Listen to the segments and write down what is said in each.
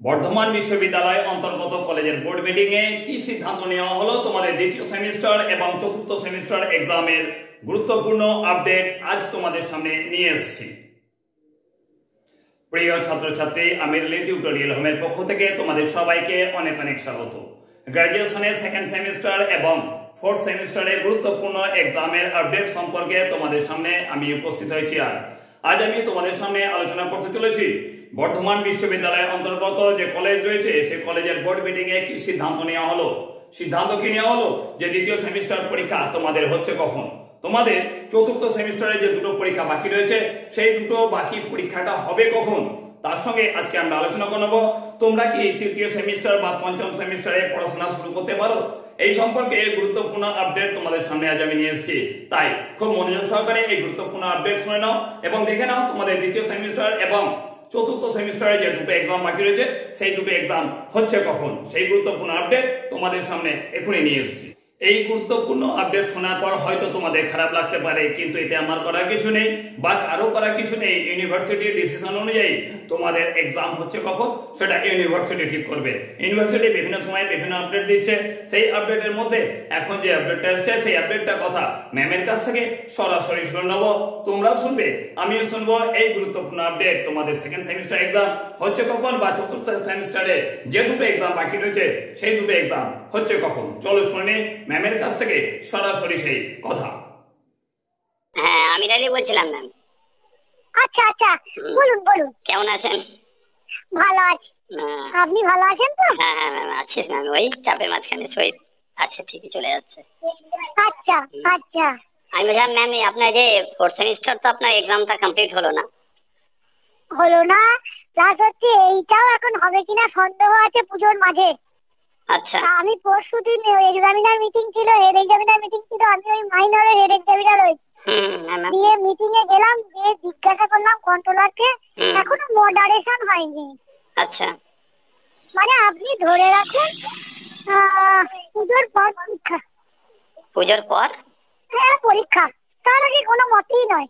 বর্ধমান বিশ্ববিদ্যালয় অন্তর্গত কলেজের বোর্ড মিটিং এ কি সিদ্ধান্ত নেওয়া হলো তোমাদের দ্বিতীয় সেমিস্টার এবং চতুর্থ সেমিস্টার এক্সামের গুরুত্বপূর্ণ আপডেট আজ তোমাদের সামনে নিয়ে এসেছি। প্রিয় ছাত্রছাত্রী, আমি রিলেটিভ টিউটোরিয়াল হোমের পক্ষ থেকে তোমাদের সবাইকে অনেক অনেক স্বাগত। গ্র্যাজুয়েশনের সেকেন্ড সেমিস্টার এবং ফোর্থ সেমিস্টারের গুরুত্বপূর্ণ এক্সামের আপডেট সম্পর্কে তোমাদের সামনে আমি উপস্থিত হয়েছি। আজ আমি তোমাদের সামনে আলোচনা করতে চলেছি বর্ধমান বিশ্ববিদ্যালয়ের অন্তর্গত যে কলেজ রয়েছে সেই কলেজের বোর্ড মিটিং এ কি সিদ্ধান্ত নেওয়া হলো। সিদ্ধান্ত কি নেওয়া হলো যে দ্বিতীয় সেমিস্টার পরীক্ষা তোমাদের হচ্ছে কখন। তোমাদের চতুর্থ সেমিস্টারে যে দুটো পরীক্ষা বাকি রয়েছে সেই দুটো বাকি পরীক্ষাটা হবে কখন, তার সঙ্গে আজকে আমরা আলোচনা করব। তোমরা কি তৃতীয় সেমিস্টার বা পঞ্চম সেমিস্টারে পড়াশোনা শুরু করতে পারো, এই সম্পর্কে গুরুত্বপূর্ণ আপডেট তোমাদের সামনে আজ আমি নিয়ে এসেছি। তাই খুব মনোযোগ সহকারে এই গুরুত্বপূর্ণ আপডেট শুনে নাও এবং দেখে নাও তোমাদের দ্বিতীয় সেমিস্টার এবং চতুর্থ সেমিস্টারে যে দুটো এক্সাম বাকি রয়েছে সেই দুটো এক্সাম হচ্ছে কখন। সেই গুরুত্বপূর্ণ আপডেট তোমাদের সামনে এখনই নিয়ে এসেছি। এই গুরুত্বপূর্ণ আপডেট শোনার পর হয়তো তোমাদের খারাপ লাগতে পারে, কিন্তু এতে আমার করার কিছু নেই বা কারো করার কিছু নেই। ইউনিভার্সিটির ডিসিশন অনুযায়ী তোমাদের এক্সাম হচ্ছে কখন সেটা ইউনিভার্সিটি ঠিক করবে। ইউনিভার্সিটি বিভিন্ন সময় বিভিন্ন আপডেট দিচ্ছে, সেই আপডেটের মধ্যে এখন যে আপডেটটা এসছে সেই আপডেটটা কথা ম্যামের কাছ থেকে সরাসরি শুনে নেবো। তোমরাও শুনবে, আমিও শুনবো। এই গুরুত্বপূর্ণ আপডেট তোমাদের সেকেন্ড সেমিস্টার এক্সাম হচ্ছে কখন বা চতুর্থ সেমিস্টারে যে দুটো এক্সাম বাকি রয়েছে সেই দুটো এক্সাম হচ্ছে কখন। চলো শুনে ম্যামের কাছ থেকে সরাসরি সেই কথা। হ্যাঁ, আমি রাইলি বলছিলাম ম্যাম। আচ্ছা আচ্ছা, বলুন বলুন। কেমন আছেন? ভালো আছি, আপনি ভালো আছেন তো? হ্যাঁ হ্যাঁ ম্যাম, আছি ম্যাম। ওই চাপের মাঝখানে সই আছে, ঠিকই চলে যাচ্ছে। আচ্ছা আচ্ছা। আমি বলছিলাম ম্যাম, আপনার যে ফোর্থ সেমিস্টার তো আপনার এক্সামটা কমপ্লিট হলো না? হলো না, প্লাস হচ্ছে এইটাও এখন হবে কিনা সন্দেহ আছে পুজোর মাঝে। আচ্ছা, আমি পরশু দিন এক্সামিনার মিটিং ছিল, হেড এক্সামিনার মিটিং ছিল, আমি ওই মাইনরের হেড এক্সামিনার হয়েছি। দিয়ে মিটিং এ গেলাম, দিয়ে জিজ্ঞাসা করলাম কন্ট্রোলারকে, এখনো মডারেশন হয়নি। আচ্ছা, মানে আপনি ধরে রাখুন পুজোর পর পরীক্ষা। পুজোর পর? হ্যাঁ পরীক্ষা, তার আগে কোনো মতেই নয়।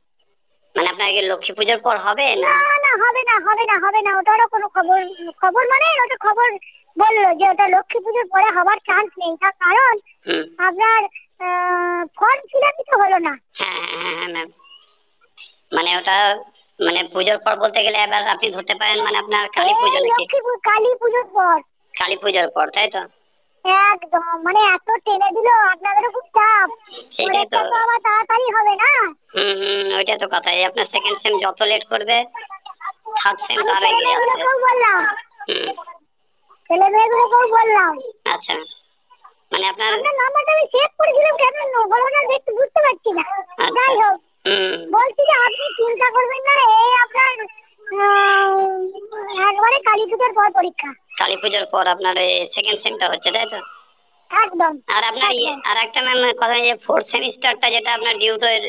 মানে আপনার কি লক্ষ্মী পুজোর পর হবে? না না, হবে না হবে না হবে না, ওটারও কোনো খবর মানে ওটা খবর বললো যে ওটা লক্ষ্মী পুজোর পরে হবার চান্স নেই। তার কারণ আপনার ফর্ম ফিল আপই তো হলো না। হ্যাঁ হ্যাঁ হ্যাঁ ম্যাম, মানে ওটা মানে পুজোর পর বলতে গেলে এবার আপনি ধরতে পারেন মানে আপনার কালী পুজো নাকি? কালী পুজোর পর। কালী পুজোর পর, তাই তো? একদম, মানে এত টেনে দিল, আপনাদেরও খুব চাপ। সেটাই তো, আবার তাড়াতাড়ি হবে না। ওইটা তো কথা। আপনার সেকেন্ড সেম যত লেট করবে থার্ড সেম তো আরো এগিয়ে যাচ্ছে। বললাম ছেলে মেয়েগুলোকেও বললাম। আচ্ছা, মানে আপনার নাম্বারটা আমি সেভ করেছিলাম, কেন বলো না, দেখতে বুঝতে পারছি না। যাই হোক, বলছি যে আপনি চিন্তা করবেন না, এই আপনার একবারে কালী পুজোর পর পরীক্ষা। কালী পুজোর পর আপনার সেকেন্ড সেমটা হচ্ছে, তাই তো? একদম। আর আপনার আর একটা ম্যাম কথা, যে ফোর্থ সেমিস্টারটা যেটা আপনার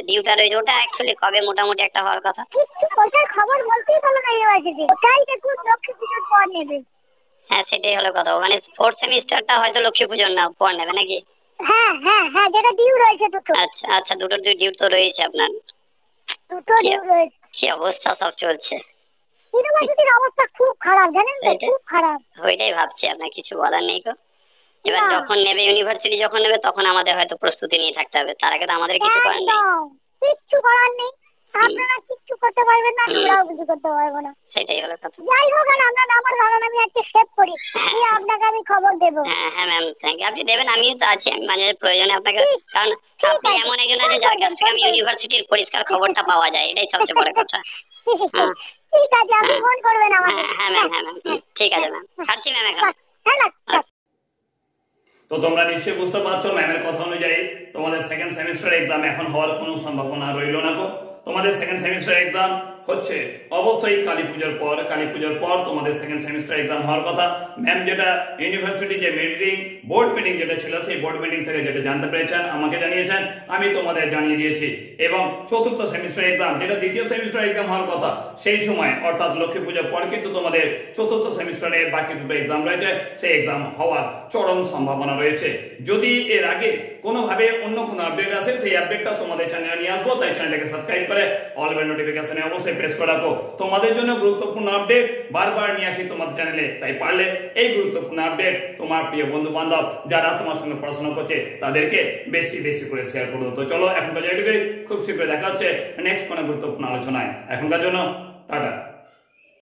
ডিউটা রয়েছে ওটা অ্যাকচুয়ালি কবে মোটামুটি একটা হওয়ার কথা? কিছু ওটার খবর বলতেই পারলো না ইউনিভার্সিটি, ওটাই দেখুন লক্ষ্মী পুজোর পর নেবে। হ্যাঁ সেটাই হলো কথা, মানে ফোর্থ সেমিস্টারটা হয়তো লক্ষ্মী পুজোর না পর নেবে নাকি? হ্যাঁ হ্যাঁ হ্যাঁ, যেটা ডিউ রয়েছে দুটো। আচ্ছা আচ্ছা, দুটো ডিউ তো রয়েছে আপনার। দুটো ডিউ রয়েছে। কি অবস্থা সব চলছে, ইউনিভার্সিটির অবস্থা খুব খারাপ, জানেন তো, খুব খারাপ। ওইটাই ভাবছি, আপনার কিছু বলার নেই তো। এবার যখন নেবে ইউনিভার্সিটি, যখন নেবে তখন আমাদের হয়তো প্রস্তুতি নিয়ে থাকতে হবে, তার আগে তো আমাদের কিছু করার নেই। কিচ্ছু করার নেই, আপনারা কিচ্ছু করতে পারবেন না, আমরাও কিছু করতে পারবো না। সেটাই হলো কথা। যাই হোক, আর আপনার নাম্বার কারণ আমি একটা সেভ করি, আপনাকে আমি খবর দেবো। হ্যাঁ হ্যাঁ ম্যাম, থ্যাংক ইউ। আপনি দেবেন, আমিও তো আছি, আমি মাঝে প্রয়োজনে আপনাকে, কারণ আপনি এমন একজন আছে যার কাছ থেকে আমি ইউনিভার্সিটির পরিষ্কার খবরটা পাওয়া যায়, এটাই সবচেয়ে বড় কথা। ঠিক আছে, আপনি ফোন করবেন আমাকে। হ্যাঁ ম্যাম, হ্যাঁ ম্যাম, ঠিক আছে ম্যাম, ছাড়ছি ম্যাম এখন। তো তোমরা নিশ্চয়ই বুঝতে পারছো ম্যামের কথা অনুযায়ী তোমাদের সেকেন্ড সেমিস্টার এক্সাম এখন হওয়ার কোনো সম্ভাবনা রইল না। তোমাদের সেকেন্ড সেমিস্টার এক্সাম হচ্ছে অবশ্যই কালী পুজোর পর। কালী পুজোর পর তোমাদের সেকেন্ড সেমিস্টার এক্সাম হওয়ার কথা। ম্যাম যেটা ইউনিভার্সিটি যে মিটিং, বোর্ড মিটিং যেটা ছিল, সেই বোর্ড মিটিং থেকে যেটা জানতে পেরেছেন আমাকে জানিয়েছেন, আমি তোমাদের জানিয়ে দিয়েছি। এবং চতুর্থ সেমিস্টার এক্সাম যেটা দ্বিতীয় সেমিস্টার এক্সাম হওয়ার কথা সেই সময় অর্থাৎ লক্ষ্মী পুজোর পর কিন্তু তোমাদের চতুর্থ সেমিস্টারে বাকি দুটো এক্সাম রয়েছে, সেই এক্সাম হওয়ার চরম সম্ভাবনা রয়েছে। যদি এর আগে কোনোভাবে অন্য কোনো আপডেট আসে সেই আপডেটটা তোমাদের চ্যানেলে নিয়ে আসবো, তাই চ্যানেলটাকে সাবস্ক্রাইব করে অল বেল নোটিফিকেশনে অবশ্যই প্রেস করে রাখো। তোমাদের জন্য গুরুত্বপূর্ণ আপডেট বারবার নিয়ে আসি তোমাদের চ্যানেলে, তাই পারলে এই গুরুত্বপূর্ণ আপডেট তোমার প্রিয় বন্ধু বান্ধব যারা তোমার সঙ্গে পড়াশোনা করছে তাদেরকে বেশি বেশি করে শেয়ার করো। তো চলো এখনকার জন্য এটুকুই, খুব শীঘ্রই দেখা হচ্ছে নেক্সট কোনো গুরুত্বপূর্ণ আলোচনায়। এখনকার জন্য টাটা।